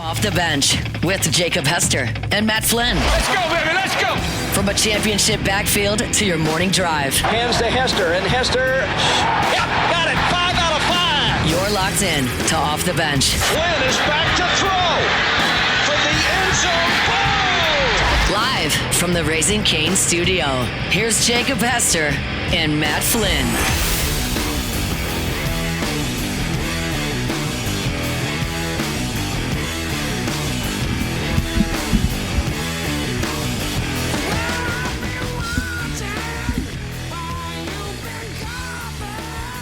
Off the Bench with Jacob Hester and Matt Flynn. Let's go, baby, let's go! From a championship backfield to your morning drive. Hands to Hester, and Hester, yep, got it, 5 out of 5. You're locked in to Off the Bench. Flynn is back to throw from the end zone. Boom! Live from the Raising Cane studio, here's Jacob Hester and Matt Flynn.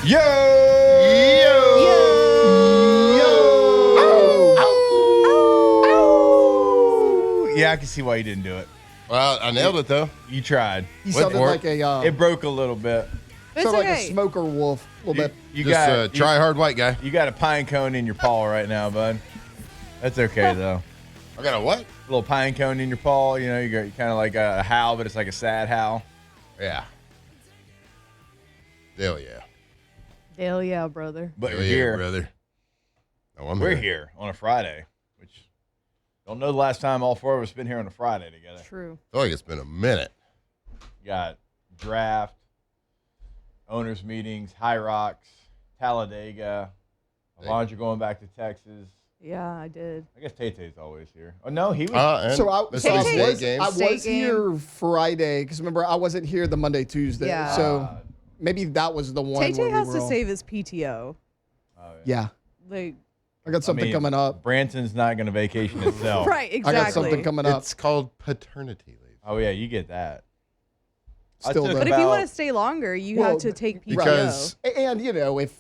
Yo! Yo! Yeah, I can see why you didn't do it. Well, I nailed it, though. You tried. You sounded like It broke a little bit. sounded like a smoker wolf a little bit. You Just got a try-hard white guy. You got a pine cone in your paw right now, bud. That's okay, though. I got a what? A little pine cone in your paw. You know, you kind of like a howl, but it's like a sad howl. Yeah. Hell yeah. Hell yeah, brother. But Hell you're yeah, here. brother. Oh, We're here on a Friday, which don't know the last time all four of us been here on a Friday together. True. I feel like it's been a minute. Got draft, owners meetings, High Rocks, Talladega, Alondra going back to Texas. Yeah, I did. I guess Tay-Tay's always here. Oh, no, he was. And So I Mississippi State was, game. I State was game. here Friday because remember I wasn't here the Monday, Tuesday. Yeah. So maybe that was the one. Tay-Tay where has we to were all- save his PTO. Yeah, Like, I got something coming up. Branson's not going to vacation itself. right, exactly. I got something coming up. It's called paternity leave. Oh, yeah, you get that. I Still took though. But if you about- want to stay longer, you Well, have to take PTO. Because And you know, if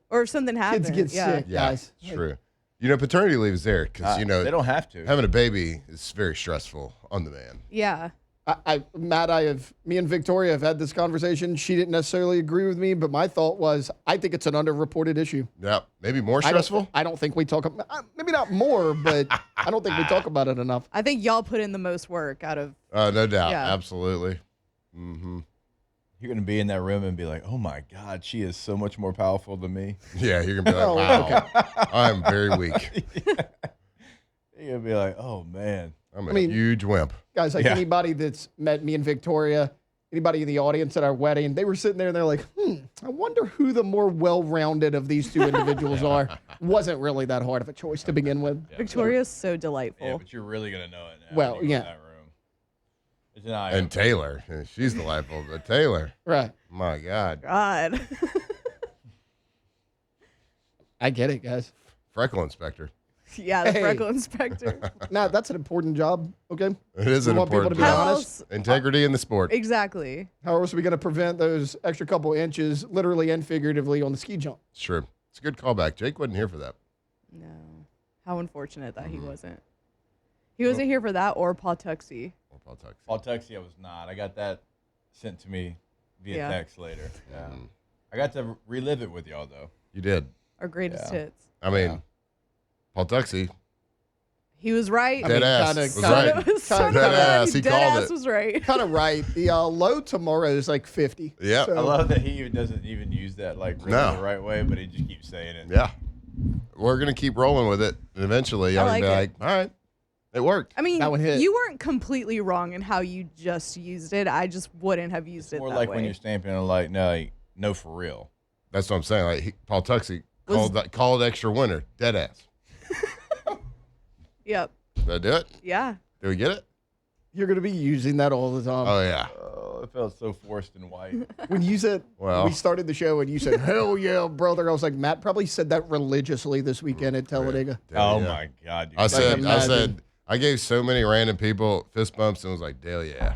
or if something happens. kids get yeah. sick, yeah, guys. it's true. You know, paternity leave is there because, they don't have to. having a baby is very stressful on the man. Yeah. Matt, me and Victoria have had this conversation. She didn't necessarily agree with me, but my thought was, I think it's an underreported issue. Yeah, maybe more I don't- stressful. I don't think we talk about, maybe not more, but I don't think we talk about it enough. I think y'all put in the most work out of. No doubt. Yeah. Absolutely. Mm-hmm. You're going to be in that room and be like, oh, my God, she is so much more powerful than me. Yeah, you're going to be like, Oh, wow, I'm very weak. You're going to be like, oh, man. I'm a I mean- huge wimp. Guys, like Yeah. anybody that's met me and Victoria, anybody in the audience at our wedding, they were sitting there and they're like, I wonder who the more well-rounded of these two individuals are. Wasn't really that hard of a choice to begin with. Victoria's so delightful. Yeah, but you're really going to know it now. Well, when you go in yeah. that room. It's an eye And Taylor, she's delightful. But Taylor, Right. my God, God. I get it, guys. freckle inspector. Yeah, the Hey. freckle inspector. Nah, that's an important job, okay? It is We an want people to important be job. How honest. else? Integrity in the sport. Exactly. How else are we going to prevent those extra couple inches, literally and figuratively, on the ski jump? It's true. It's a good callback. Jake wasn't here for that. No. How unfortunate that he wasn't. He wasn't here for that or Pawtuxet. Or Paul Tuck. Paul Tuxie, I was not. I got that sent to me via Yeah. text later. Yeah. I got to relive it with y'all, though. You did. Our greatest Yeah. hits. I mean, Yeah. Paul Tuxie, He was right. dead ass, kinda- was kinda- right. Son of Dead a- ass, he dead called ass it. was right. Kind of right. The low tomorrow is like 50. Yeah. So- I love that he doesn't even use that like really No. the right way, but he just keeps saying it. Yeah. We're going to keep rolling with it. And eventually, I I'm like going to be it. like, all right, it worked. I mean, That one hit. you weren't completely wrong in how you just used it. I just wouldn't have used it More that like way. when you're stamping it like, no, for real. That's what I'm saying. Like Paul Tuxie called extra winner. Dead ass. Yep. Did I do it? Yeah. Did we get it? You're going to be using that all the time. Oh, yeah. Oh, it felt so forced and white. When you said, Well. we started the show and you said, hell yeah, brother. I was like, Matt probably said that religiously this weekend at Talladega. Oh, Yeah. my God. You I said, imagine. I gave so many random people fist bumps and was like, "Dale, yeah."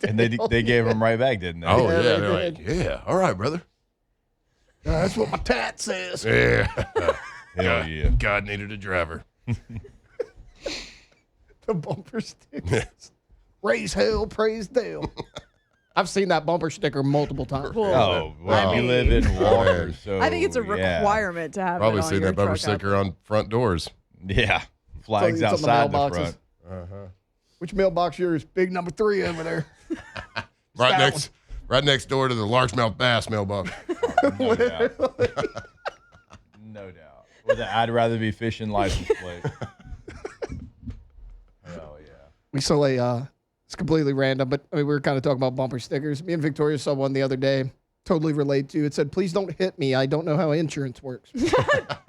and they gave him right back, didn't they? Oh, Yeah, yeah. they They're like, yeah. All right, brother. That's what my tat says. Yeah. Hell yeah. God needed a driver. The bumper stickers. Raise hell, praise Dale. I've seen that bumper sticker multiple times. Cool. Oh, well, I we mean- live in Walker, so I think it's a yeah. requirement to have Probably it on seen your that bumper truck out sticker on front doors. Yeah. Flags It's on the outside the mailboxes. front. Uh-huh. Which mailbox yours? Big number 3 over there. Right That next door to the largemouth bass mailbox. No doubt. No doubt. Or the I'd rather be fishing license plate. Hell yeah. We saw it's completely random, but I mean, we were kind of talking about bumper stickers. Me and Victoria saw one the other day. Totally relate to. It said, "Please don't hit me. I don't know how insurance works."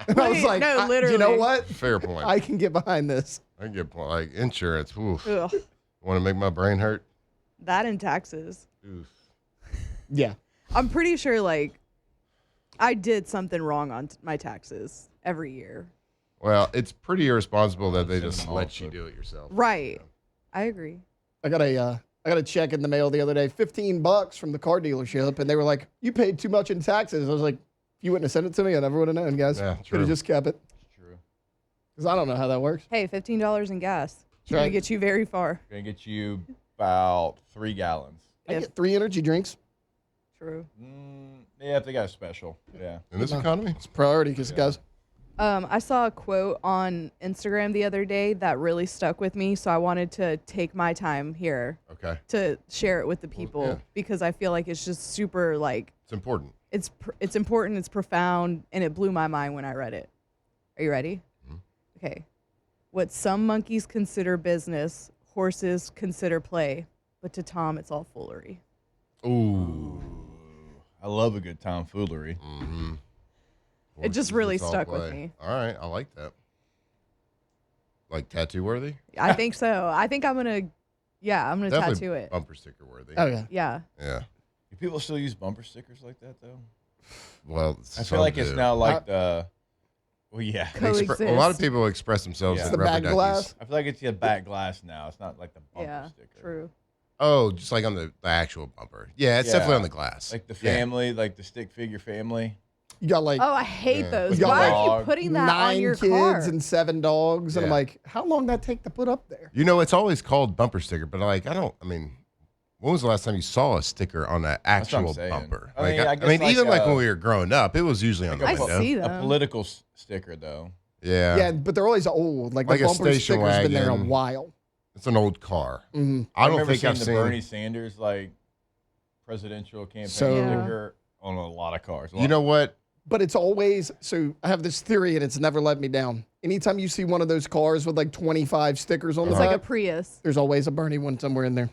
And I was like, no, literally. you know what? Fair point. I can get behind this. I get like insurance. Oof. Ugh. Want to make my brain hurt? That and taxes. Oof. Yeah. I'm pretty sure like I did something wrong on my taxes every year. Well, it's pretty irresponsible that they Send just them let also. you do it yourself. Right. I agree. I got a check in the mail the other day, $15 from the car dealership, and they were like, "You paid too much in taxes." I was like, "If you wouldn't have sent it to me, I never would have known, guys. Yeah, Could true. have just kept it." It's true. Because I don't know how that works. Hey, $15 in gas. It's right. gonna get you very far. Gonna get you about 3 gallons. I If- get 3 energy drinks. True. Yeah, if they got a special. Yeah. In this economy? It's a priority because, guys, I saw a quote on Instagram the other day that really stuck with me, so I wanted to take my time here Okay. to share it with the people yeah. because I feel like it's just super like It's important. it's important, it's profound, and it blew my mind when I read it. Are you ready? Okay. What some monkeys consider business, horses consider play, but to Tom, it's all foolery. Ooh. I love a good tomfoolery. Mm-hmm. It just really stuck with me. All right. I like that. Like tattoo worthy? I think so. I think I'm gonna tattoo it. Bumper sticker worthy. oh yeah, Yeah. Yeah. Do people still use bumper stickers like that, though? Well, I feel like it's now like the... Well, yeah. Coexist. a lot of people express themselves Yeah. in the rubber back duckies. glass. I feel like it's the back glass now. It's not like the bumper Yeah. sticker. True. Oh, just like on the actual bumper. Yeah, it's Yeah. definitely on the glass. Like the Yeah. family, like the stick figure family. you got like Oh, I hate Yeah. those. We got, Why like, are you putting that 9 on your kids car? and 7 dogs, and I'm Yeah. like, how long that take to put up there? You know, it's always called bumper sticker, but like, I mean, when was the last time you saw a sticker on an what I'm actual saying. bumper? I mean, I guess even like like when we were growing up, it was usually on the I window. see A them. political sticker, though. Yeah. Yeah, but they're always old. Like Like the a bumper station sticker's been there a wagon. while. It's an old car. hmm I don't remember think I've the seen. Bernie Sanders like presidential campaign So- Yeah. sticker on a lot of cars. You know what? But it's always so. I have this theory, and it's never let me down. Anytime you see one of those cars with like 25 stickers on It's the like a back, Prius. there's always a Bernie one somewhere in there.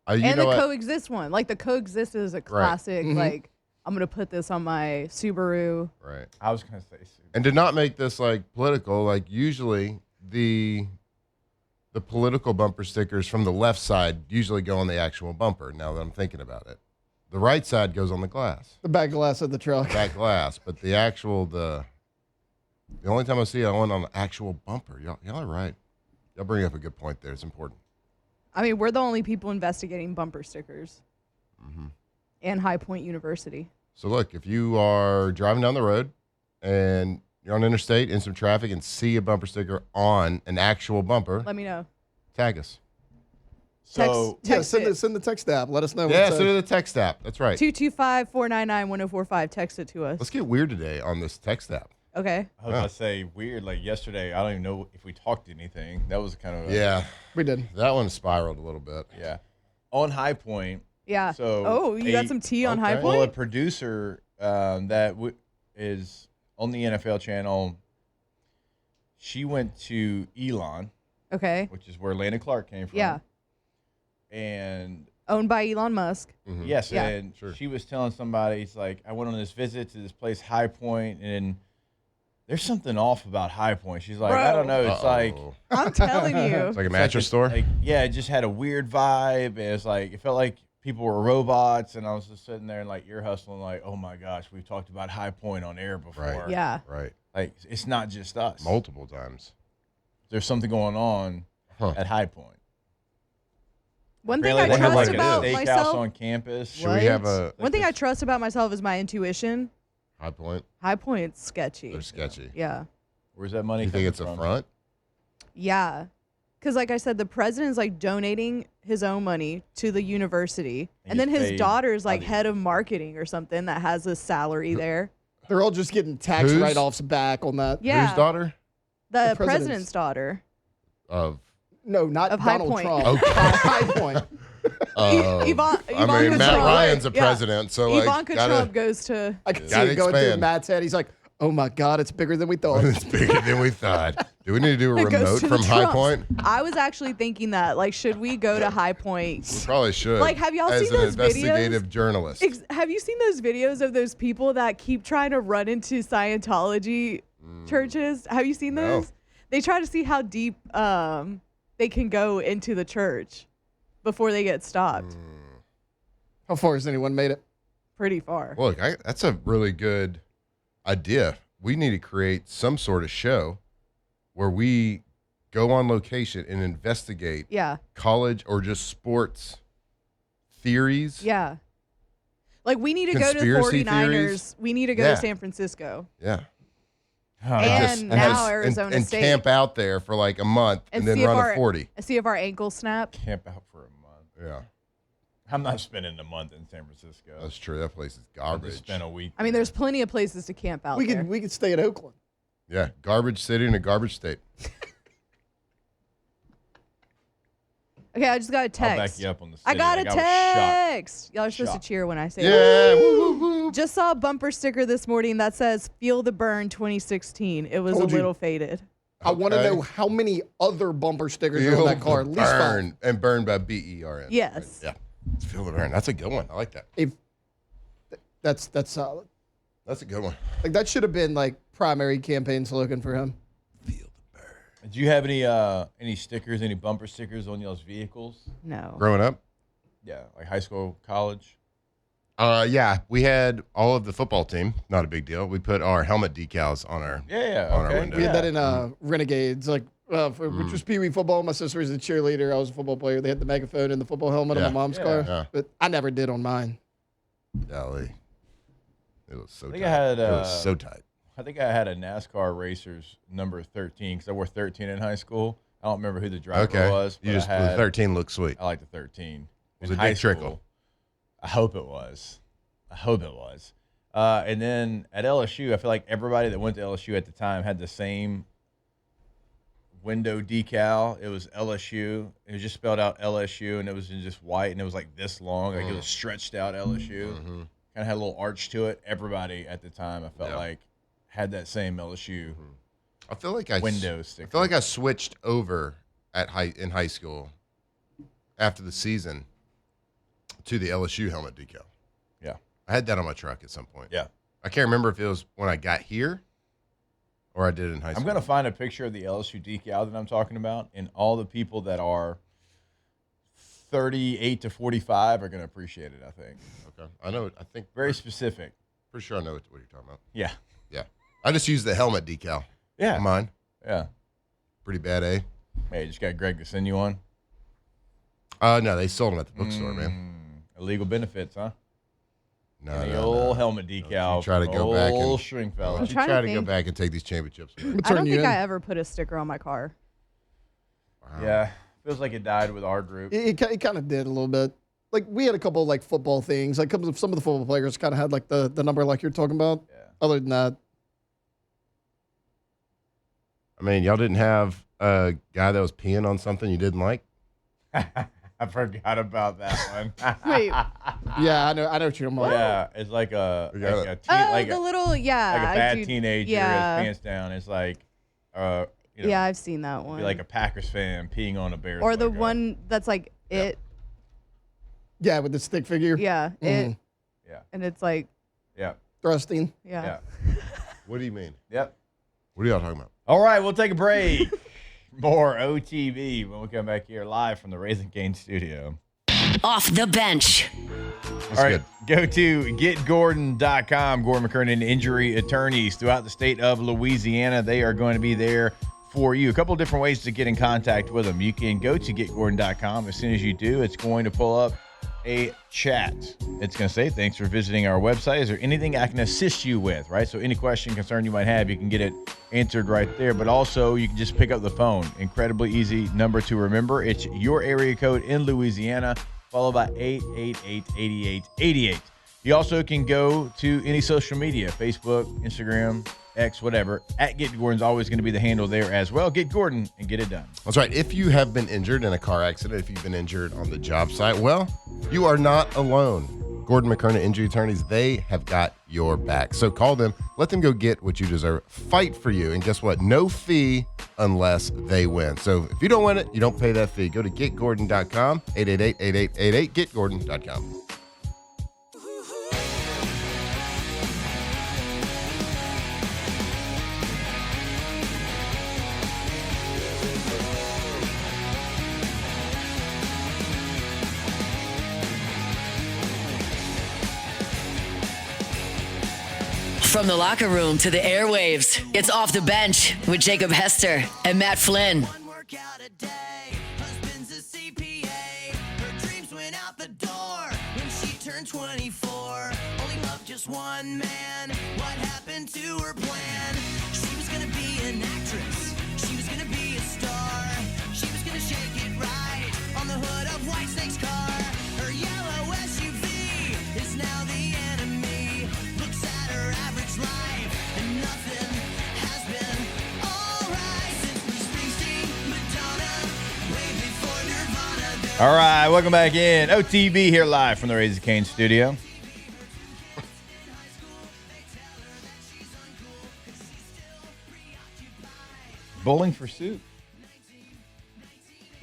You And know the what? Coexist one. Like the Coexist is a classic. Mhm. Like, I'm going to put this on my Subaru. Right. I was gonna say. And to not make this like political, like usually the political bumper stickers from the left side usually go on the actual bumper. Now that I'm thinking about it, the right side goes on the glass, The back glass of the truck. back glass. But the actual the only time I see one on the actual bumper, y'all are right. Y'all bring up a good point there. It's important. I mean, we're the only people investigating bumper stickers. And High Point University. So look, if you are driving down the road and you're on interstate in some traffic and see a bumper sticker on an actual bumper, Let me know. tag us. So Yeah, Text send it. the text app. Let us know. what Yeah, it send says. it to the text app. That's right. 225-499-1045. Text it to us. Let's get weird today on this text app. Okay. I was gonna say weird. Like yesterday, I don't even know if we talked anything. That was kind of Yeah, We did. that one spiraled a little bit. yeah. On High Point. Yeah. So you got some tea on High okay. Point? Well, a producer that is on the NFL channel. She went to Elon, Okay. which is where Landon Clark came from. Yeah. And Owned by Elon Musk. Mhm. yes, Yeah. and Sure. she was telling somebody, it's like, I went on this visit to this place, High Point, and there's something off about High Point. She's like, I don't know. It's like, Uh-oh. I'm telling you. It's like a mattress store. like, yeah, it just had a weird vibe. And it's like, it felt like people were robots. And I was just sitting there and like ear hustling, like, oh my gosh, we've talked about High Point on air before. Right. Yeah. Right. Like, it's not just us. Multiple times. There's something going on Huh. at High Point. One thing Apparently I they have trust like about a steakhouse myself. on campus. Should we have a One thing I trust about myself is my intuition. High Point? High Point's sketchy. They're sketchy. Yeah. Where's that money You coming think it's a from? front? Yeah. Because, like I said, the president's like donating his own money to the university. And And then gets his paid daughter's by like the head of marketing or something that has a salary there. They're all just getting tax Whose? write-offs back on that. Yeah. Whose daughter? The The president's. president's daughter. Of No, not Of High Donald Point. Trump. Okay. High Point. I Ivanka mean, Matt Trump. Ryan's a Yeah. president, so like, Ivanka gotta, Trump goes to. I can see Gotta it going through expand. Matt's head. He's like, Oh my God, it's bigger than we thought. It's bigger than we thought. Do we need to do a It goes remote to the from High Trumps. Point? I was actually thinking that. Like, should we go to High We Point? probably should. Like, have y'all as seen an those investigative videos? journalist? Have you seen those videos of those people that keep trying to run into Scientology churches? Have you seen No. those? They try to see how deep they can go into the church before they get stopped. How far has anyone made it? Pretty far. Look, that's a really good idea. We need to create some sort of show where we go on location and investigate Yeah. college or just sports theories. Yeah. Like, we need to go to the Conspiracy 49ers. theories? We need to go Yeah. to San Francisco. Yeah. And now Arizona and State. camp out there for like a month and then see if run our, a 40. See if our ankles snap. Camp out for a month. Yeah, I'm not spending a month in San Francisco. that's true. That place is I'll garbage. just spend a week. I mean, there's plenty of places to camp out We there. could stay at Oakland. Yeah, garbage city and a garbage state. Okay, I just got a I'll text. back you up on the city. I got a Like, I was shocked. text. Y'all are supposed Shocked. to cheer when I say Yeah. that. Woo, woo, woo. Just saw a bumper sticker this morning that says "Feel the Burn 2016." It was Told a you. little faded. I want to Okay. know how many other bumper stickers are Feel on that car. At the least five. burn and burn by BERN. Yes. Yeah. Feel the burn. That's a good one. I like that. If that's solid. That's a good one. Like that should have been like primary campaign slogan for him. Feel the burn. Do you have any stickers, any bumper stickers on y'all's vehicles? No. Growing up? Yeah, like high school, college. Yeah, we had all of the football team. Not a big deal. We put our helmet decals on our. Yeah, On our okay. window. We had that in Mm-hmm. Renegades, like which was Pee Wee football. My sister was a cheerleader. I was a football player. They had the megaphone and the football helmet on Yeah. my mom's Yeah. car, Yeah. but I never did on mine. Golly. It was so I tight. think I had, it was so tight. I think I had a NASCAR racer's number 13 because I wore 13 in high school. I don't remember who the driver Okay. was. You but just I had, the 13 looks sweet. I like the 13. Was In it high Dick Trickle? school. I hope it was. And then at LSU, I feel like everybody that went to LSU at the time had the same window decal. It was LSU. It was just spelled out LSU, and it was in just white, and it was like this long. Like it was stretched out LSU. Kind of had a little arch to it. Everybody at the time, I felt Yeah. like, had that same LSU I feel like window sticker. I feel like I switched over in high school after the season to the LSU helmet decal. Yeah. I had that on my truck at some point. Yeah. I can't remember if it was when I got here or I did it in high school. I'm going to find a picture of the LSU decal that I'm talking about, and all the people that are 38 to 45 are going to appreciate it, I think. Okay. I know. I think Very specific. pretty sure I know what you're talking about. Yeah. Yeah. I just used the helmet decal Yeah. on mine. Yeah. Pretty bad, eh? Hey, just got Greg to send you one. No, they sold them at the bookstore, man. Illegal benefits, huh? No, And the no, old no. helmet Don't decal. you try to from go back and- old Stringfellow. Don't you trying to try to go think. back and take these championships away. We'll I turn don't you think in. I ever put a sticker on my car. Wow. Yeah. Feels like it died with our group. It kind of did a little bit. Like we had a couple like football things. Like some of the football players kind of had like the number like you're talking about. Yeah. Other than that, I mean, y'all didn't have a guy that was peeing on something you didn't like? I forgot about that one. Wait. yeah, I know what you're talking about. Yeah, it's like a We got like it. a teen, Oh, like the a little, yeah. like a I bad do- teenager yeah. has pants down. It's like, you know, Yeah, I've seen that one. be like a Packers fan peeing on a Bears. or the logo. one that's like it. Yeah, with the stick figure. Yeah, it. Yeah. And it's like, Yeah. Thrusting. yeah. Yeah. What do you mean? Yep. What are y'all talking about? All right, we'll take a break. More OTV when we come back here live from the Raising Cane studio. Off the bench. That's All right, good. go to getgordon.com. Gordon McKernan Injury Attorneys throughout the state of Louisiana. They are going to be there for you. A couple of different ways to get in contact with them. You can go to getgordon.com. As soon as you do, it's going to pull up a chat. It's going to say, thanks for visiting our website. Is there anything I can assist you with, right? So any question, concern you might have, you can get it answered right there. But also, you can just pick up the phone. Incredibly easy number to remember. It's your area code in Louisiana, followed by 888-8888. You also can go to any social media, Facebook, Instagram, X, whatever. At Get Gordon's always going to be the handle there as well. Get Gordon and get it done. That's right. If you have been injured in a car accident, if you've been injured on the job site, well, you are not alone. Gordon McKernan Injury Attorneys, they have got your back. So call them. Let them go get what you deserve. Fight for you. And guess what? No fee unless they win. So if you don't win it, you don't pay that fee. Go to getgordon.com, 888-8888, getgordon.com. From the locker room to the airwaves, it's Off the Bench with Jacob Hester and Matt Flynn. One workout a day, husband's a CPA. Her dreams went out the door when she turned 24. Only loved just one man. What happened to her plan? She was gonna be an actress. She was gonna be a star. She was gonna shake it right on the hood of Whitesnake's car. Her yellow SUV is now the enemy. Looks at her average life and nothing has been alright since Bruce Springsteen, Madonna, way before Nirvana. All right, welcome back in. OTB here live from the Raising Cane studio. Bowling for Soup.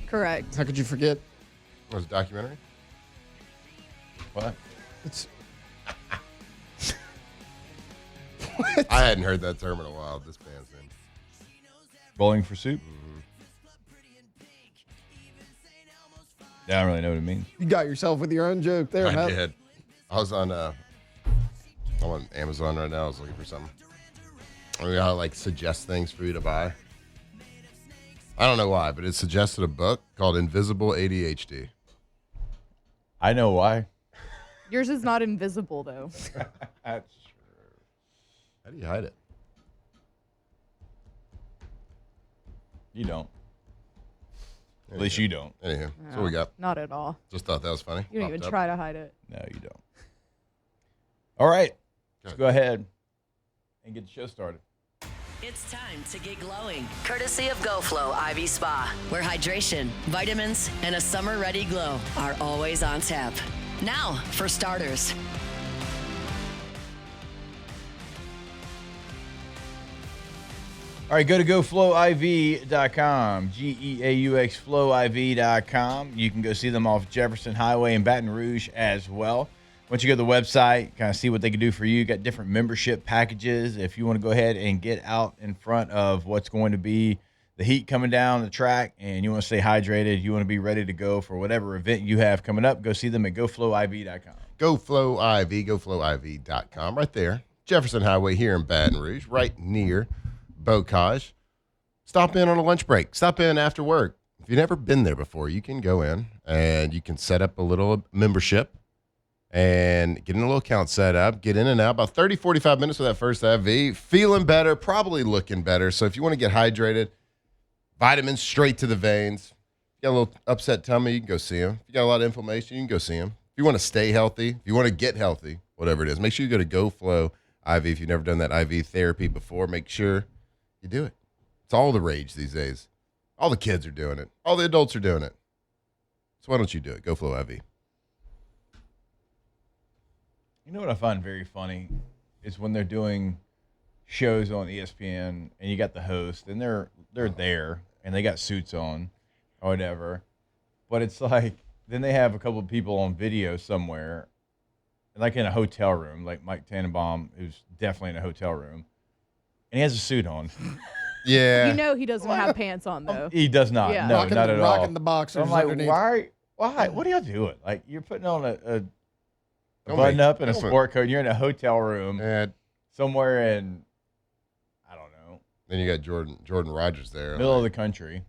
Correct. How could you forget? That was a documentary? What? It's I hadn't heard that term in a while. This band's name. Bowling for Soup? Yeah, I don't really know what it means. you got yourself with your own joke there, I Matt. did. I was on I'm on Amazon right now. I was looking for something. I mean, I like suggest things for you to buy. I don't know why, but it suggested a book called Invisible ADHD. I know why. Yours is not invisible, though. That's true. How do you hide it? You don't. At least you don't. Anywho, that's what we got. Not at all. Just thought that was funny. You don't even Popped up. try to hide it. No, you don't. All right. Let's Good. go ahead and get the show started. It's time to get glowing. Courtesy of GoFlow IV Spa, where hydration, vitamins, and a summer-ready glow are always on tap. Now, for starters. All right, go to GoFlowIV.com, G-E-A-U-X, FlowIV.com. You can go see them off Jefferson Highway in Baton Rouge as well. Once you go to the website, kind of see what they can do for you. Got different membership packages. If you want to go ahead and get out in front of what's going to be the heat coming down the track and you want to stay hydrated, you want to be ready to go for whatever event you have coming up, go see them at GoFlowIV.com. GoFlowIV, GoFlowIV.com, right there. Jefferson Highway here in Baton Rouge, right near Bocage. Stop in on a lunch break. Stop in after work. If you've never been there before, you can go in and you can set up a little membership and get in a little account set up, get in and out, about 30, 45 minutes with that first IV, feeling better, probably looking better. So if you want to get hydrated, vitamins straight to the veins. If you got a little upset tummy, you can go see him. If you got a lot of inflammation, you can go see him. If you want to stay healthy, if you want to get healthy, whatever it is, make sure you go to GoFlow IV. If you've never done that IV therapy before, make sure you do it. It's all the rage these days. All the kids are doing it. All the adults are doing it. So why don't you do it? GoFlow IV. You know what I find very funny is when they're doing shows on ESPN and you got the host and they're there and they got suits on or whatever, but it's like then they have a couple of people on video somewhere, like in a hotel room, like Mike Tannenbaum, who's definitely in a hotel room, and he has a suit on. Yeah. You know he doesn't have pants on, though. He does not. Yeah. No, Rocking not the- at all. rocking the boxers I'm like, underneath. why? What are y'all doing? Like, you're putting on a Don't button make- up and a don't make- sport coat. And you're in a hotel room And somewhere in, I don't know, then you got Jordan Rogers there. middle of the country.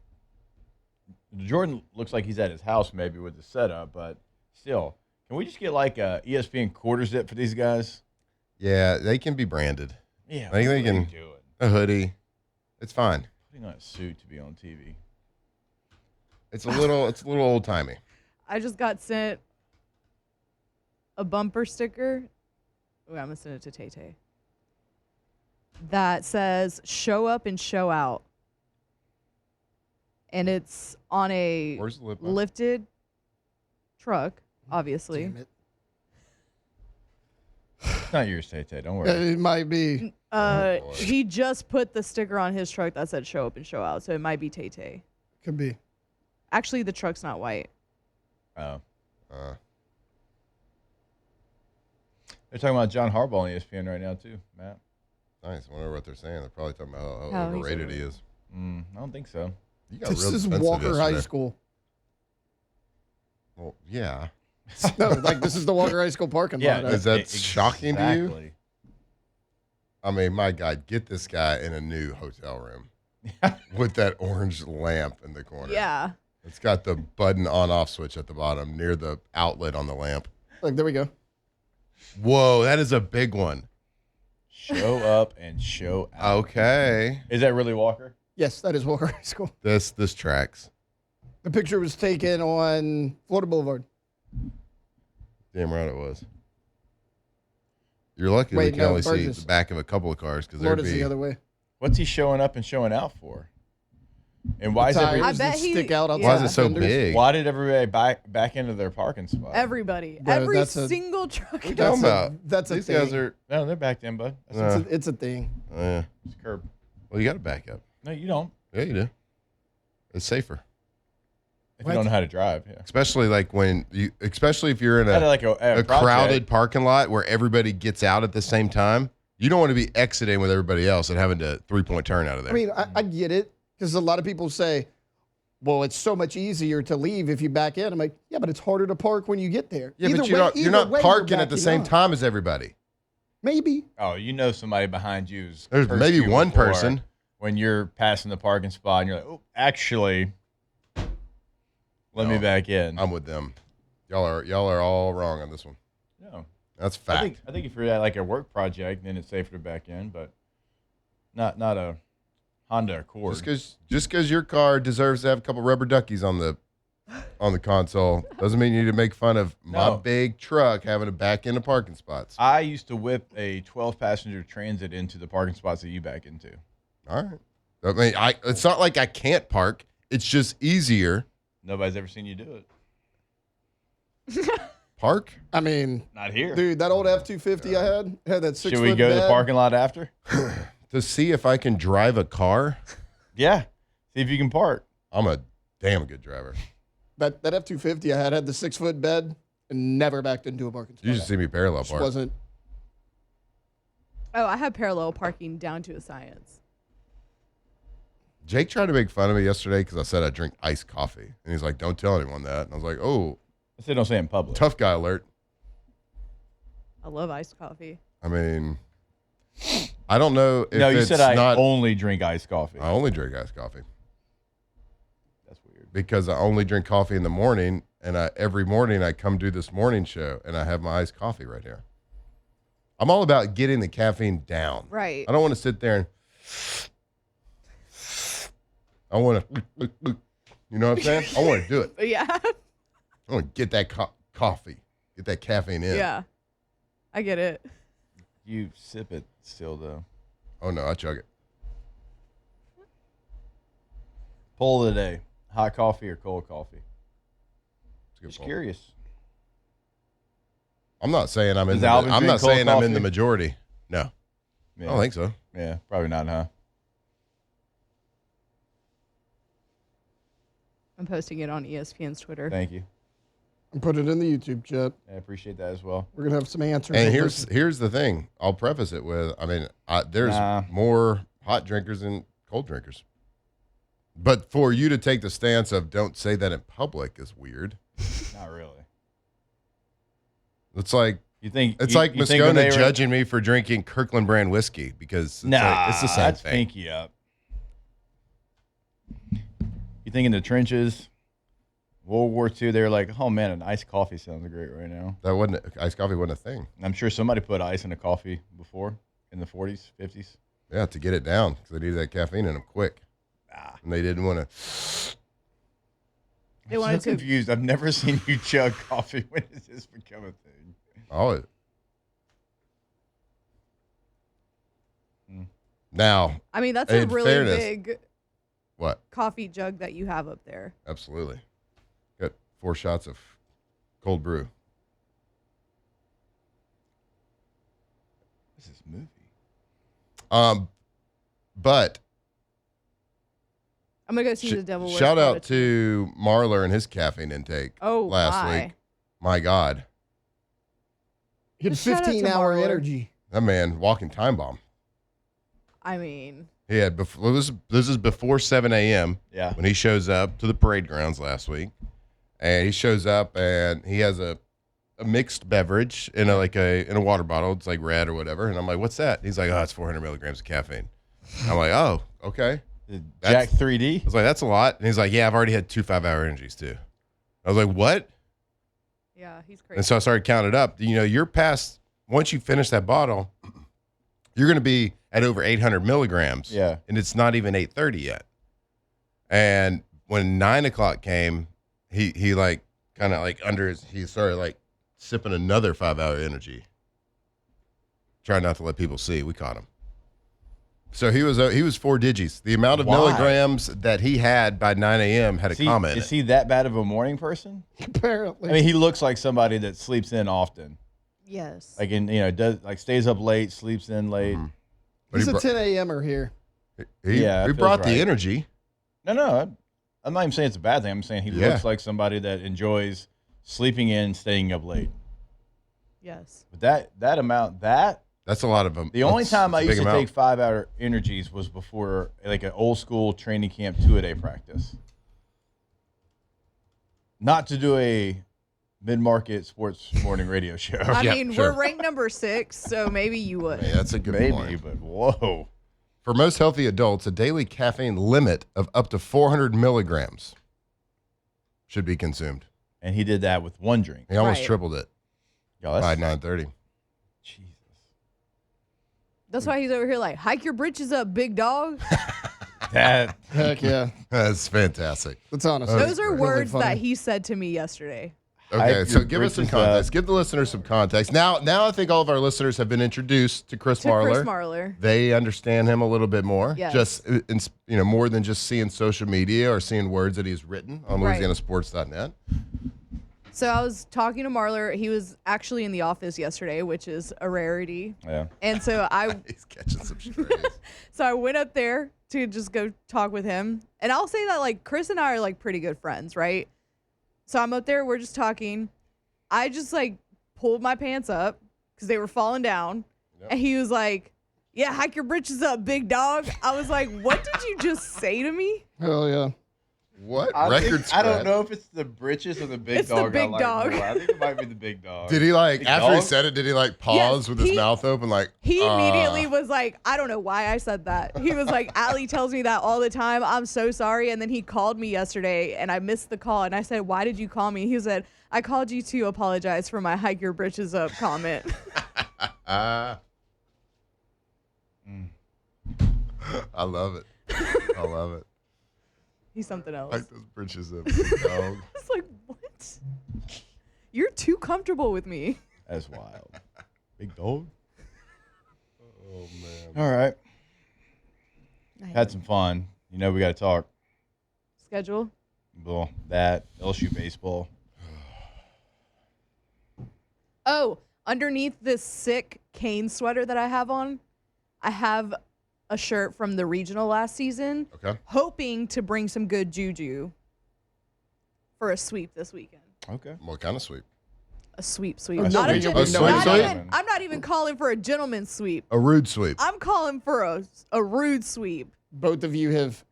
Jordan looks like he's at his house maybe with the setup, but still, can we just get like a ESPN quarter zip for these guys? Yeah, they can be branded. Yeah, I think they what are you can- doing? A hoodie. It's fine. Putting on a suit to be on TV. It's a little old timey. I just got sent a bumper sticker. Oh, I'm going to send it to Tay-Tay. That says, show up and show out. And it's on a Where's the lip? on? lifted truck, obviously. Damn it. It's not yours, Tay. Don't worry. It might be. He just put the sticker on his truck that said "Show Up and Show Out," so it might be Tay Tay. Could be. Actually, the truck's not white. Oh. They're talking about John Harbaugh on ESPN right now too, Matt. Nice. I wonder what they're saying. They're probably talking about How how he's overrated he is. I don't think so. You got This real is defensive Walker High yesterday. School. Well, yeah. No, like this is the Walker High School parking lot. Is that shocking to you? Exactly. I mean, my God, get this guy in a new hotel room with that orange lamp in the corner. Yeah. It's got the button on-off switch at the bottom near the outlet on the lamp. Like, there we go. Whoa, that is a big one. Show up and show out. Okay. Is that really Walker? Yes, that is Walker High School. This tracks. The picture was taken on Florida Boulevard. Damn right it was. You're lucky we Wait, can no, only see Burgess. the back of a couple of cars because there'd Florida's be the other way. What's he showing up and showing out for? And why is Tires every, I bet that he- stick out outside Why Why is it so fenders. big? why did everybody back into their parking spot? Everybody. Bro, Every that's a- single truck. What are you That's talking about? that's a These thing. guys are. No, they're backed in, bud. That's Uh, It's a thing. it's a curb. Well, you got to back up. No, you don't. Yeah, you do. It's safer, If What? you don't know how to drive, yeah. especially like especially if you're in At a like a project. crowded parking lot where everybody gets out at the same time. You don't want to be exiting with everybody else and having to 3-point turn out of there. I mean, I get it because a lot of people say, well, it's so much easier to leave if you back in. I'm like, yeah, but it's harder to park when you get there. yeah, Either but you're way- not either way, parking at the backing same up. time as everybody. Maybe. Oh, you know somebody behind you is There's cursed maybe you one before person. when you're passing the parking spot and you're like, oh, actually, let me No, back in. I'm with them. Y'all are all wrong on this one. No. That's fact. I think if you're at like a work project, then it's safer to back in, but not a Honda Accord. Just because your car deserves to have a couple rubber duckies on the console doesn't mean you need to make fun of my No. big truck having to back into parking spots. I used to whip a 12-passenger Transit into the parking spots that you back into. All right. I mean, it's not like I can't park. It's just easier. Nobody's ever seen you do it. Park? I mean, Not here. dude, that old F-250 I had that 6 Should we go to the parking lot after? To see if I can drive a car? Yeah. See if you can park. I'm a damn good driver. That F-250 I had the 6-foot bed and never backed into a parking spot. You should see me parallel Just park. wasn't. Oh, I have parallel parking down to a science. Jake tried to make fun of me yesterday because I said I drink iced coffee. And he's like, don't tell anyone that. And I was like, oh, I said don't say it in public. tough guy alert. I love iced coffee. I mean, I don't know if No, you it's said I not. only drink iced coffee. I only drink iced coffee That's weird. because I only drink coffee in the morning. And every morning I come do this morning show and I have my iced coffee right here. I'm all about getting the caffeine down. Right. I don't want to sit there and I want to, you know what I'm saying? I want to do it. Yeah. I want to get that coffee, get that caffeine in. Yeah. I get it. You sip it still, though. Oh, no, I chug it. Poll of the day. Hot coffee or cold coffee? It's a good Just poll. curious. I'm not saying I'm in Does the, Alvin I'm drink not cold saying I'm in coffee? the majority. No, Yeah. I don't think so. Yeah, probably not, huh? I'm posting it on ESPN's Twitter. Thank you. And put it in the YouTube chat. I appreciate that as well. We're gonna have some answers. And on here's this. the thing. I'll preface it with, I mean, there's Nah. more hot drinkers than cold drinkers. But for you to take the stance of don't say that in public is weird. Not really. It's like You think it's you, like you think when Moscona they were- judging me for drinking Kirkland brand whiskey because it's, Nah, it's the same that's thing. pinky up. You think in the trenches, World War II, they were like, oh man, an iced coffee sounds great right now. That wasn't iced coffee wasn't a thing. And I'm sure somebody put ice in a coffee before in the 40s, 50s. Yeah, to get it down because they needed that caffeine in them quick, and they didn't want to. They I'm wanted so to. confused. I've never seen you chug coffee. When does this become a thing? Oh, now I mean, that's a in really fairness- big what? coffee jug that you have up there. Absolutely, got 4 shots of cold brew. What's this movie? But I'm gonna go see the Devil Wears shout Prada out to Marler and his caffeine intake last week. My God. He had Just shout out to 15-hour Marler. energy. That man, walking time bomb. I mean, He had this is before 7 a.m. Yeah. when he shows up to the parade grounds last week, and he shows up and he has a mixed beverage in a water bottle. It's like red or whatever, and I'm like, "What's that?" He's like, "Oh, it's 400 milligrams of caffeine." I'm like, "Oh, okay." Jack 3D. I was like, "That's a lot," and he's like, "Yeah, I've already had 2 5-hour energies too." I was like, "What?" yeah, he's crazy. And so I started counting it up. You're past once you finish that bottle, you're going to be at over 800 milligrams. Yeah. And it's not even 8:30 yet. And when 9 o'clock came, he like kind of like he started like sipping another 5-hour energy. Trying not to let people see. We caught him. So he was 4 digits. The amount of Why? milligrams that he had by 9 a.m. had a comment. Is he that bad of a morning person? Apparently. I mean, he looks like somebody that sleeps in often. yes. Like, does like stays up late, sleeps in late. Mhm. But He's he a 10 a.m.er here. He Yeah, it brought feels the right. energy. No, I'm not even saying it's a bad thing. I'm saying he Yeah. looks like somebody that enjoys sleeping in, staying up late. yes. But that amount, That's a lot of them. the only time I That's a used big to amount. take 5-hour energies was before like an old school training camp 2-a-day practice. Not to do a mid-market sports morning radio show. I Yeah, mean, sure. we're ranked number 6, so maybe you would. Yeah, that's a good Maybe, point. but whoa. For most healthy adults, a daily caffeine limit of up to 400 milligrams should be consumed. And he did that with one drink. He almost Right. tripled it Yo, by that's 9:30. Jesus. That's why he's over here like, hike your britches up, big dog. That Heck yeah. That's fantastic. That's honestly. Those are really words funny. that he said to me yesterday. Okay, Hype so your give us some britches context. up. Give the listeners some context. Now I think all of our listeners have been introduced to Chris To Marler. Chris Marler. They understand him a little bit more. Yes. Just more than just seeing social media or seeing words that he's written on Right. LouisianaSports.net. So I was talking to Marler. He was actually in the office yesterday, which is a rarity. yeah. And so He's catching some strays. I went up there to just go talk with him. And I'll say that like Chris and I are like pretty good friends, right? So I'm up there, we're just talking. I just like pulled my pants up because they were falling down. Yep. And he was like, "Yeah, hike your britches up, big dog." I was like, "What did you just say to me?" Hell yeah. What I record spread? don't know if it's the britches or the big It's the dog. big I like dog. more. I think it might be the big dog. Did he like Big after he dog? said it? Did he like pause Yes, with his he- mouth open? Like He immediately was like, "I don't know why I said that." He was like, "Allie tells me that all the time. I'm so sorry." And then he called me yesterday and I missed the call. And I said, "Why did you call me?" He said, "I called you to apologize for my hike your britches up comment." I love it. I love it. He's something else. Like those britches up, dog. It's like, what? You're too comfortable with me. That's wild. Big dog. Oh man. All right. Had some fun. We got to talk. Schedule. Well, that LSU baseball. Oh, underneath this sick Kane sweater that I have on, I have a shirt from the regional last season, Okay. hoping to bring some good juju for a sweep this weekend. Okay. What kind of sweep? A sweep. A Not sweep. a A sweep, sweep? I'm not even calling for a gentleman's sweep. A rude sweep. I'm calling for a rude sweep. Both of you have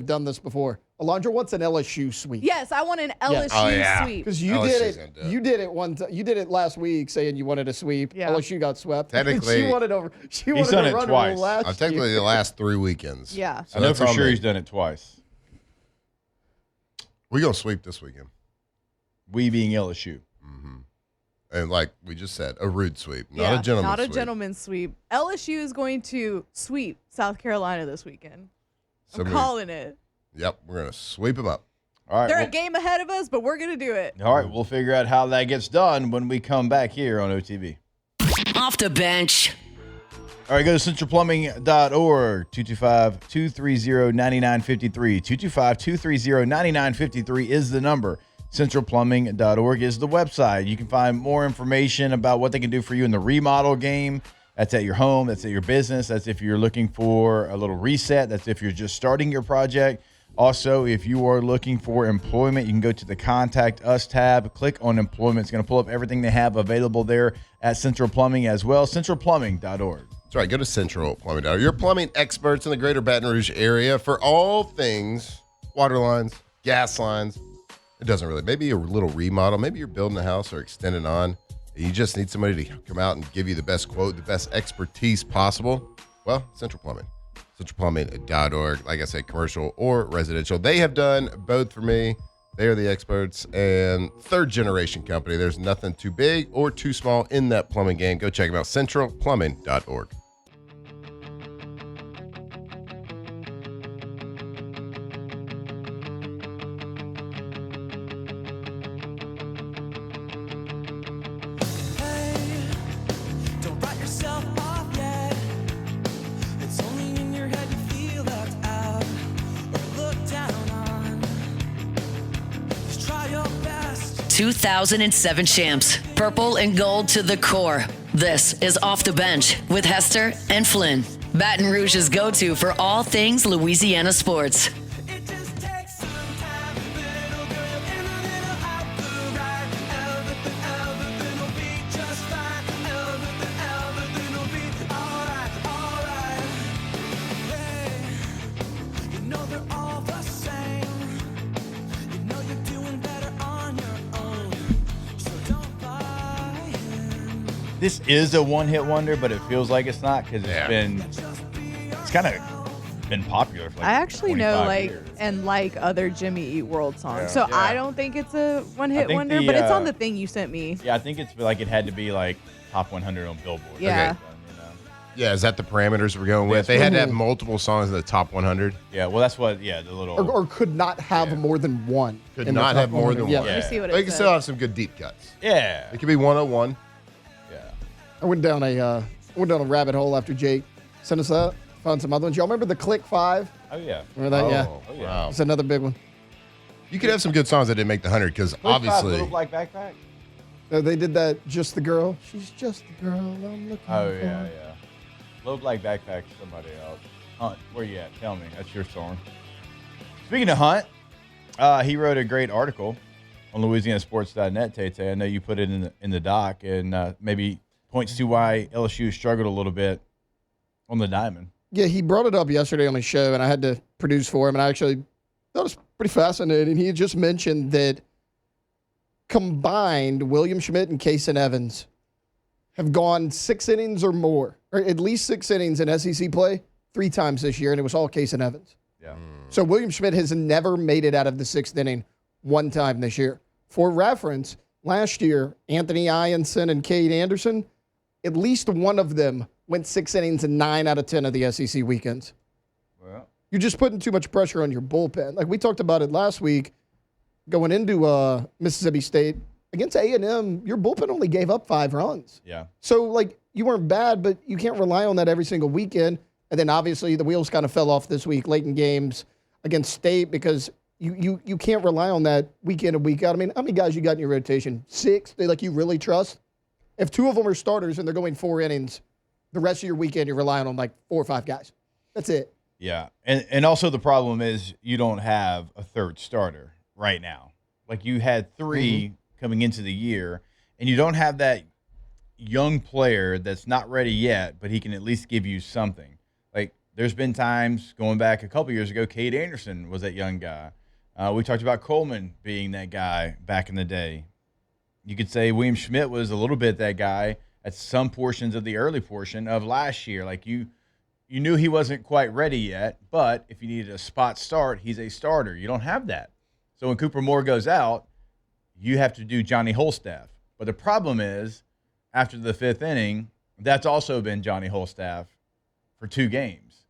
done this before. Alondra wants an LSU sweep. Yes, I want an LSU Oh, yeah. sweep. Because you LSU's did gonna do it. it. You did it one time. You did it last week, saying you wanted a sweep. Yeah. LSU got swept. Technically- she wanted over. She He's wanted done to it run twice. last Technically year. the last 3 weekends. Yeah. So I know that's for on sure me. he's done it twice. We're gonna sweep this weekend. We being LSU. And like we just said, a rude sweep, not Yeah, a gentleman's Not a sweep. gentleman's sweep. LSU is going to sweep South Carolina this weekend. I'm Somebody- calling it. Yep, we're gonna sweep them up. All right. They're well- a game ahead of us, but we're going to do it. All right. We'll figure out how that gets done when we come back here on OTB. Off the bench. All right, go to centralplumbing.org, 225-230-9953. 225-230-9953 is the number. Centralplumbing.org is the website. You can find more information about what they can do for you in the remodel game. That's at your home. That's at your business. That's if you're looking for a little reset. That's if you're just starting your project. Also, if you are looking for employment, you can go to the Contact Us tab. Click on Employment. It's going to pull up everything they have available there at Central Plumbing as well, centralplumbing.org. That's right. Go to Central Plumbing. Your plumbing experts in the greater Baton Rouge area for all things water lines, gas lines. It doesn't really. Maybe a little remodel. Maybe you're building a house or extending on. And you just need somebody to come out and give you the best quote, the best expertise possible. Well, Central Plumbing. centralplumbing.org. Like I said, commercial or residential. They have done both for me. They are the experts and third generation company. There's nothing too big or too small in that plumbing game. Go check them out. centralplumbing.org. Don't write yourself off yet. It's only in your head you feel left out or looked down on. Just try your best. 2007 champs, purple and gold to the core. This is Off the Bench with Hester and Flynn. Baton Rouge's go-to for all things Louisiana sports. It just takes some time. Little girl in a little out the right. Everything will be just fine. Everything will be alright. Hey, you know they're all the same. You know you're doing better on your own. So don't buy in. This is a one-hit wonder, but it feels like it's not because it's kind of been popular for like I actually know 25 like years. and like other Jimmy Eat World songs. Yeah. So Yeah. I don't think it's a one-hit think wonder, the, but it's on the thing you sent me. Yeah, I think it's like it had to be like top 100 on Billboard. Yeah. Okay. You know? Yeah, is that the parameters we're going with? Yes. They had to have multiple songs in the top 100. Yeah, well, that's what, the little. Or could not have more than one. Could in the not top have more 100. than Yeah. one. Let me see what They it can says. still have some good deep cuts. Yeah. It could be 101. Yeah. I went down a rabbit hole after Jake sent us that. Found some other ones. Y'all remember the Click 5? Oh, yeah. Remember that? Yeah. Oh, yeah. Wow. It's another big one. You could have some good songs that didn't make the 100 because Click Five, obviously. Little Black Backpack? They did that. Just the girl. She's just the girl I'm looking Oh, for. yeah. Little Black Backpack, somebody else. Hunt, where you at? Tell me. That's your song. Speaking of Hunt, he wrote a great article on LouisianaSports.net, Tay. I know you put it in the doc and maybe points to why LSU struggled a little bit on the diamond. Yeah, he brought it up yesterday on his show, and I had to produce for him, and I actually thought it was pretty fascinating. He had just mentioned that combined, William Schmidt and Kason Evans have gone 6 innings or more, or at least 6 innings in SEC play 3 times this year, and it was all Kason Evans. Yeah. So William Schmidt has never made it out of the 6th inning 1 time this year. For reference, last year, Anthony Ianson and Cade Anderson, at least one of them went 6 innings in 9 out of 10 of the SEC weekends. Well, You're just putting too much pressure on your bullpen. Like we talked about it last week, going into Mississippi State against A&M, your bullpen only gave up 5 runs. yeah. So like you weren't bad, but you can't rely on that every single weekend. And then obviously the wheels kind of fell off this week, late in games against State, because you can't rely on that week in and week out. I mean, how many guys you got in your rotation? 6? They like you really trust? If 2 of them are starters and they're going 4 innings, the rest of your weekend you're relying on like 4 or 5 guys. That's it. Yeah. And also the problem is you don't have a third starter right now. Like you had 3 coming into the year, and you don't have that young player that's not ready yet, but he can at least give you something. Like there's been times going back a couple years ago, Cade Anderson was that young guy. We talked about Coleman being that guy back in the day. You could say William Schmidt was a little bit that guy at some portions of the early portion of last year. Like you knew he wasn't quite ready yet, but if you needed a spot start, he's a starter. You don't have that. So when Cooper Moore goes out, you have to do Johnny Holstaff. But the problem is, after the 5th inning, that's also been Johnny Holstaff for 2 games.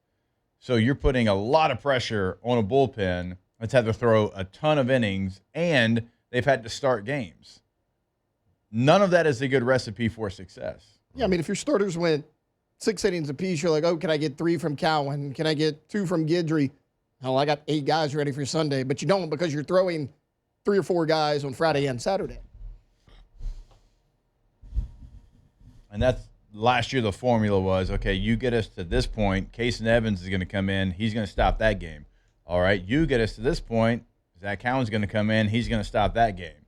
So you're putting a lot of pressure on a bullpen that's had to throw a ton of innings, and they've had to start games. None of that is a good recipe for success. Yeah, I mean, if your starters went 6 innings apiece, you're like, oh, can I get 3 from Cowan? Can I get 2 from Guidry? Hell, I got 8 guys ready for Sunday, but you don't because you're throwing 3 or 4 guys on Friday and Saturday. And that's last year the formula was, okay, you get us to this point, Casey Evans is going to come in, he's going to stop that game. All right, you get us to this point, Zach Cowan's going to come in, he's going to stop that game.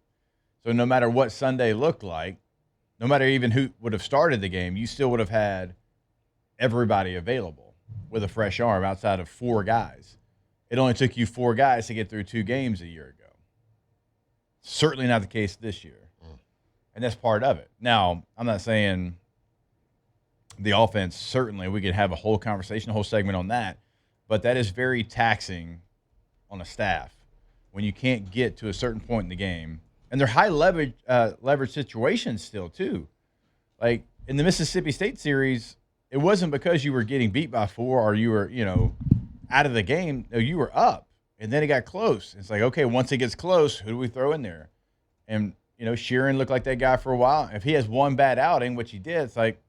So no matter what Sunday looked like, no matter even who would have started the game, you still would have had everybody available with a fresh arm outside of 4 guys. It only took you 4 guys to get through 2 games a year ago. Certainly not the case this year. And that's part of it. Now, I'm not saying the offense, certainly we could have a whole conversation, a whole segment on that, but that is very taxing on a staff when you can't get to a certain point in the game. And they're high leverage situations still, too. Like in the Mississippi State series, it wasn't because you were getting beat by 4 or you were, out of the game. No, you were up. And then it got close. It's like, okay, once it gets close, who do we throw in there? And, Sheeran looked like that guy for a while. If he has one bad outing, which he did, it's like,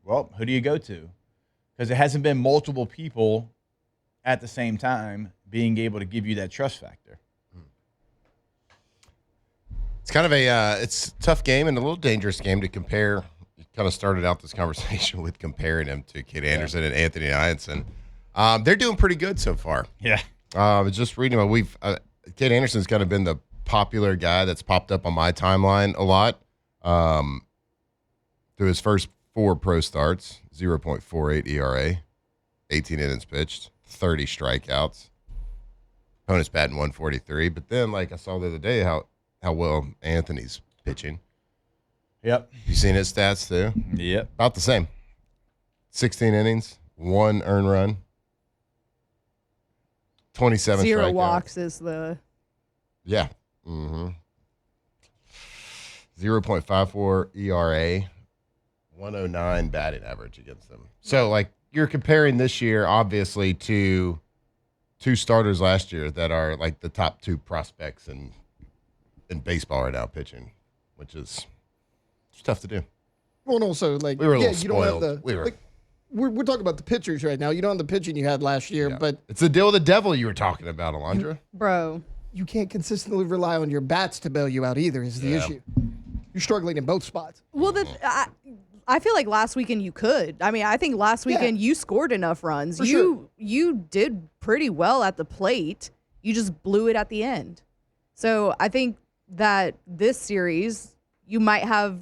well, who do you go to? Because it hasn't been multiple people at the same time being able to give you that trust factor. It's kind of it's a tough game and a little dangerous game to compare. You kind of started out this conversation with comparing him to Kate Anderson and Anthony Ianson. They're doing pretty good so far. Yeah. I was just reading about Kate Anderson's kind of been the popular guy that's popped up on my timeline a lot. Through his first 4 pro starts, 0.48 ERA, 18 innings pitched, 30 strikeouts. Opponent's batting 143. But then, like I saw the other day, how well Anthony's pitching. Yep. You seen his stats too? Yep. About the same. 16 innings, 1 earned run, 27 0 strikeouts. walks is the. Yeah. 0.54 ERA, 109 batting average against them. So, like, you're comparing this year, obviously, to 2 starters last year that are, like, the top 2 prospects in baseball right now pitching, which is it's tough to do. Well, and also, like, We were a little you don't have spoiled. the. We're talking about the pitchers right now. You don't have the pitching you had last year, Yeah. but It's the deal with the devil you were talking about, Alondra. Bro. you can't consistently rely on your bats to bail you out either is the Yeah. issue. You're struggling in both spots. Well, I feel like last weekend you could. I mean, I think last weekend you scored enough runs. For sure. You did pretty well at the plate. You just blew it at the end. So I think that this series you might have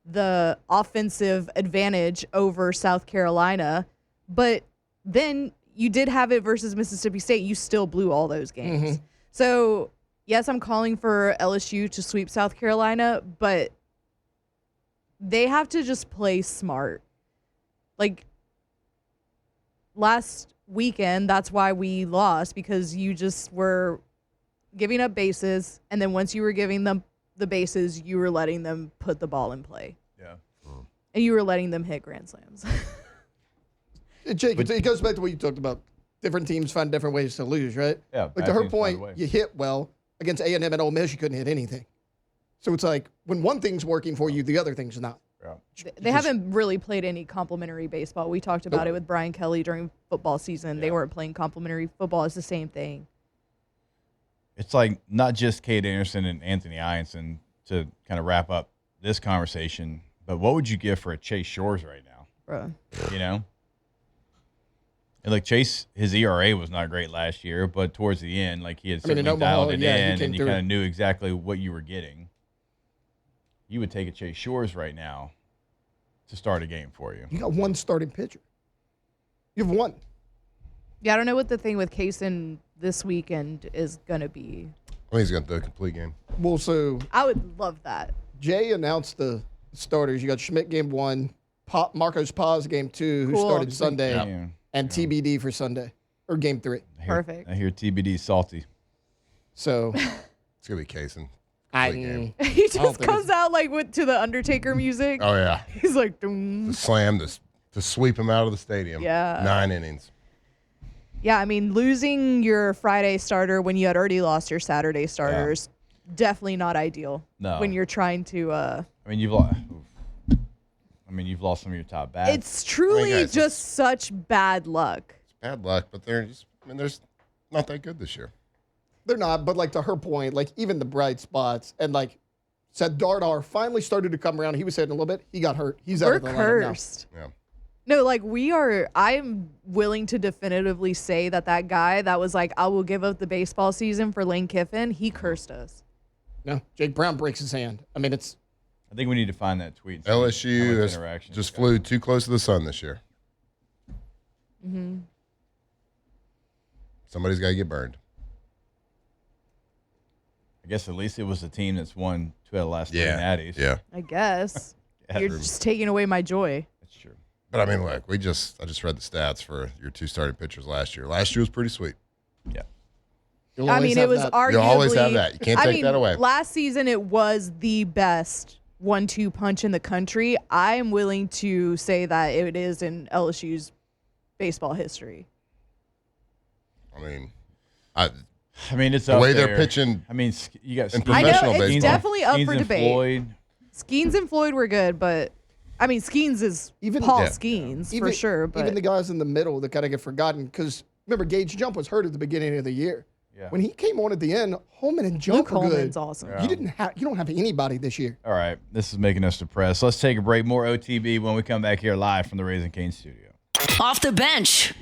the offensive advantage over South Carolina, but then you did have it versus Mississippi State. You still blew all those games. So yes, I'm calling for LSU to sweep South Carolina, but they have to just play smart. Like last weekend, that's why we lost, because you just were giving up bases, and then once you were giving them the bases, you were letting them put the ball in play. Yeah. And you were letting them hit grand slams. Jake, it goes back to what you talked about. Different teams find different ways to lose, right? Yeah, Like bad to her teams find a point, way. you hit well against A&M and Ole Miss. You couldn't hit anything. So it's like when one thing's working for you, the other thing's not. Yeah. They haven't really played any complimentary baseball. We talked about it with Brian Kelly during football season. They weren't playing complimentary football. It's the same thing. It's like not just Kate Anderson and Anthony Ianson to kind of wrap up this conversation, but what would you give for a Chase Shores right now? Bro. You know? And like Chase, his ERA was not great last year, but towards the end, like he had I mean, in certainly Omaha, dialed it yeah, he in, came and you through. kind of knew exactly what you were getting. You would take a Chase Shores right now to start a game for you. You got one starting pitcher. You have one. Yeah, I don't know what the thing with Kaysen this weekend is going to be. I think he's going to do a complete game. Well, so I would love that. Jay announced the starters. You got Schmidt game 1, Marcos Paz game 2, who Cool. started Sunday, Yeah. and TBD for Sunday, or game 3. Perfect. I hear TBD salty. So It's going to be Kaysen. I Complete game. He don't just think comes out like to the Undertaker music. Oh, yeah. He's like, "Dum." The slam to sweep him out of the stadium. Yeah. 9 innings. Yeah, I mean, losing your Friday starter when you had already lost your Saturday starters, definitely not ideal. No. When you're trying to, I mean, you've lost some of your top bats. it's truly guys, just such bad luck. It's bad luck, but they're not that good this year. they're not, but like to her point, like even the bright spots, and like said Dardar finally started to come around. He was hitting a little bit. He got hurt. He's out We're of the lineup now. cursed. Yeah. No, like I'm willing to definitively say that guy that was like, I will give up the baseball season for Lane Kiffin, he cursed us. No, Jake Brown breaks his hand. I mean, it's I think we need to find that tweet. and see how LSU much has interaction just it's got. flew too close to the sun this year. Mm-hmm. Somebody's got to get burned. I guess at least it was the team that's won 2 out of the last 3 natties. Yeah. I guess. Yeah, You're true. just taking away my joy. That's true. But I mean, look, I just read the stats for your 2 starting pitchers last year. Last year was pretty sweet. Yeah. you'll I always mean, have it was that. arguably. You'll always have that. You can't take that away. Last season, it was the best 1-2 punch in the country. I am willing to say that it is in LSU's baseball history. I mean, I mean, it's the up way there. they're pitching I mean, you got in Skeens- I know professional it's baseball. definitely up Skeens for and debate. Floyd. Skeens and Floyd were good, but I mean, Skeens is Even- Paul Yeah. Skeens even, for sure. But even the guys in the middle that kind of get forgotten because remember Gage Jump was hurt at the beginning of the year. Yeah. When he came on at the end, Holman and Luke Jump were good. Holman's awesome. Yeah. You don't have anybody this year. All right, this is making us depressed. Let's take a break. More OTB when we come back here live from the Raising Cane studio. Off the bench.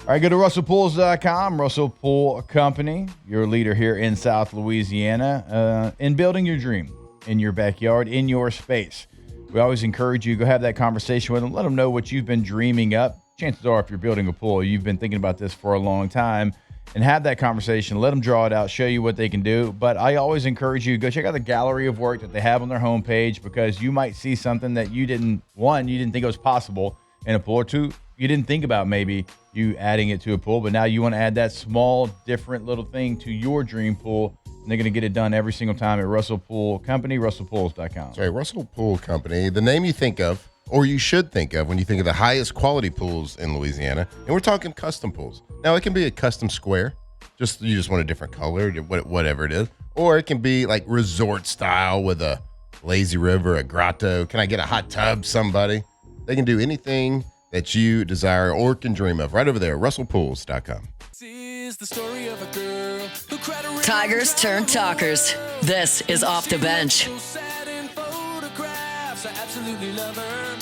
All right, go to RussellPools.com. Russell Pool Company, your leader here in South Louisiana, in building your dream in your backyard, in your space. We always encourage you to go have that conversation with them. Let them know what you've been dreaming up. Chances are, if you're building a pool, you've been thinking about this for a long time. And have that conversation. Let them draw it out, show you what they can do. But I always encourage you to go check out the gallery of work that they have on their homepage because you might see something that you didn't think it was possible in a pool, or 2, you didn't think about maybe you adding it to a pool, but now you want to add that small, different little thing to your dream pool, and they're going to get it done every single time at Russell Pool Company, RussellPools.com. Sorry, Russell Pool Company, the name you think of, or you should think of when you think of the highest quality pools in Louisiana, and we're talking custom pools. Now, it can be a custom square, you just want a different color, whatever it is, or it can be like resort style with a lazy river, a grotto. Can I get a hot tub, somebody? They can do anything that you desire or can dream of right over there, russellpools.com. This is the story of a girl who cried a river Tigers turn talkers. This is Off the Bench. so sad in photographs. I absolutely love her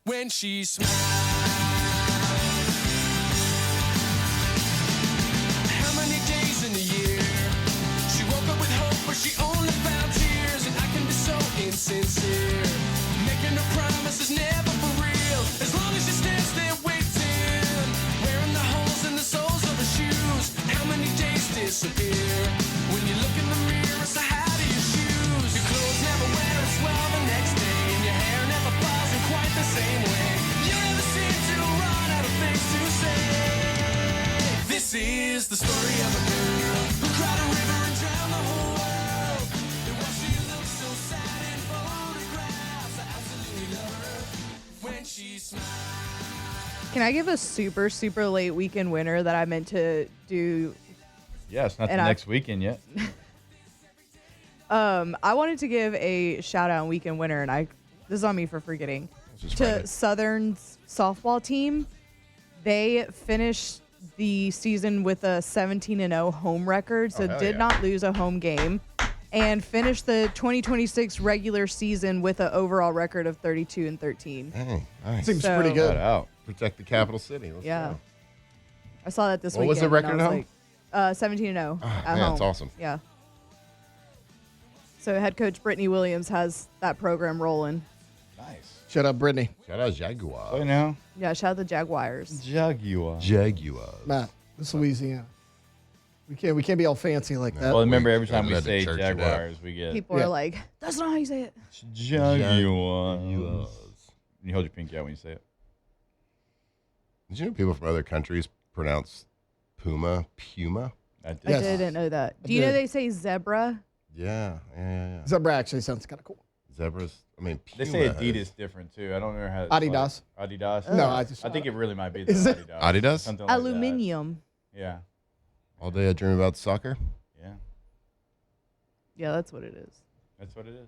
when she smiles. How many days in a year she woke up with hope, but she only found tears, and I can be so insincere, making her promises never for real. As long as she stands there waiting, wearing the holes in the soles of her shoes. How many days disappear when you look in the mirror? So how do you choose? Your clothes never wear as well the next day, and your hair never falls in quite the same way. You never seem to run out of things to say. This is the story of a girl who cried a river and drowned the whole world. And why she looks so sad in photographs. I absolutely love her when she smiles. Can I give a super, super late weekend winner that I meant to do? Yeah, it's not the And next weekend yet. I wanted to give a shout out weekend winner, and this is on me for forgetting. Just write To it. Southern's softball team, they finished the season with a 17-0 home record, so hell did yeah. not lose a home game, and finished the 2026 regular season with an overall record of 32-13. Hey, nice. Seems So- pretty good. Shout out. Protect the capital city. Let's Yeah. go. I saw that this What weekend. was the and record I at was home? Like, 17-0 at man, home. that's awesome. Yeah. So head coach Brittany Williams has that program rolling. Nice. Shut up, Brittany. Shout out Jaguar. So now, Yeah, shout out the Jaguars. Jaguar. Jaguars. Matt, this is Louisiana. We can't be all fancy like that. Well, remember, every We time we had to say church it up. Jaguars, we get People Yeah. are like, that's not how you say it. Jaguars. You hold your pinky out when you say it. Did you know people from other countries pronounce Puma? I Yes. didn't know that. I Do you know did. they say zebra? Yeah. Zebra actually sounds kind of cool. Zebras. I mean, They Puma say has- Adidas different too. I don't know how. Adidas. Like, Adidas. No, I just- I think it really might be the Is it? Adidas. Adidas? Something like that. Aluminium. Yeah. All day I dream about soccer. Yeah. Yeah, that's what it is. That's what it is.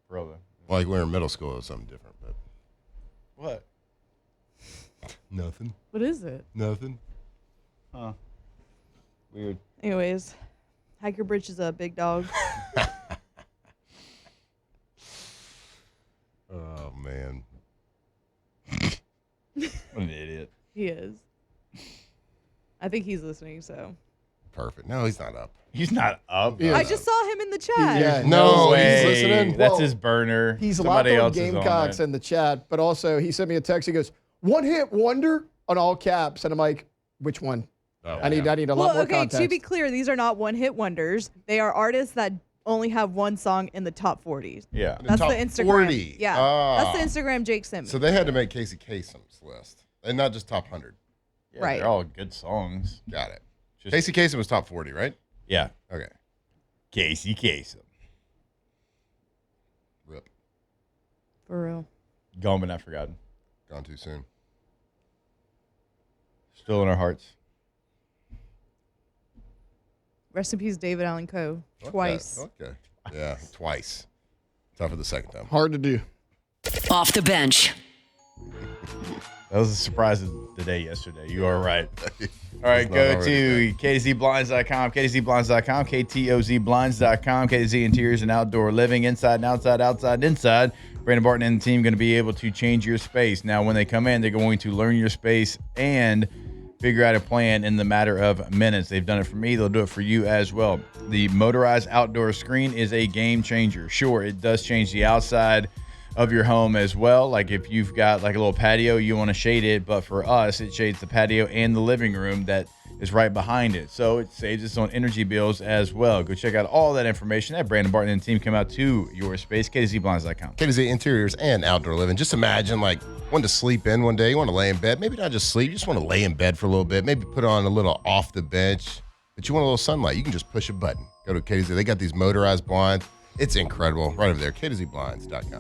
Brother. Like we were in middle school, it was something different, but What? nothing. What is it? Nothing. Huh. Weird. Anyways, hike your britches up, big dog. He is. I think he's listening, so. Perfect. No, he's not up. He's not up. Yeah. I just saw him in the chat. Yeah. No, way. he's listening. That's Well, his burner. He's Somebody locked on else is Gamecocks on in the chat, but also he sent me a text. He goes, "One hit wonder" on all caps, and I'm like, "Which one?" Oh, I need a lot Well, more okay, context. to be clear, these are not one-hit wonders. They are artists that only have one song in the top 40s. Yeah. That's top the Instagram. 40. Yeah, Ah. that's the Instagram Jake sent me. So they had to make Casey Kasem's list, and not just top 100. Yeah, Right. They're all good songs. Got it. Just- Casey Kasem was top 40, right? Yeah. Okay. Casey Kasem. Rip. For real. Gone but not forgotten. Gone too soon. Still in our hearts. Rest in peace, David Allen Coe. Fuck Twice. that. Okay. Yeah, twice. Tough for the second time. Hard to do. Off the bench. That was a surprise of the day yesterday. You are right. All right, It's not go already to KTZBlinds.com, KTZBlinds.com, KTOZBlinds.com, KTZ Interiors and Outdoor Living, inside and outside, outside and inside. Brandon Barton and the team going to be able to change your space. Now, when they come in, they're going to learn your space and figure out a plan in the matter of minutes. They've done it for me. They'll do it for you as well. The motorized outdoor screen is a game changer. Sure, it does change the outside of your home as well. Like if you've got like a little patio, you want to shade it, but for us, it shades the patio and the living room that is right behind it. So it saves us on energy bills as well. Go check out all that information at Brandon Barton and the team. Come out to your space, KTZBlinds.com. KTZ Interiors and Outdoor Living. Just imagine, like, wanting to sleep in one day. You want to lay in bed. Maybe not just sleep. You just want to lay in bed for a little bit. Maybe put on a little off the bench. But you want a little sunlight. You can just push a button. Go to KTZ. They got these motorized blinds. It's incredible. Right over there, KTZBlinds.com.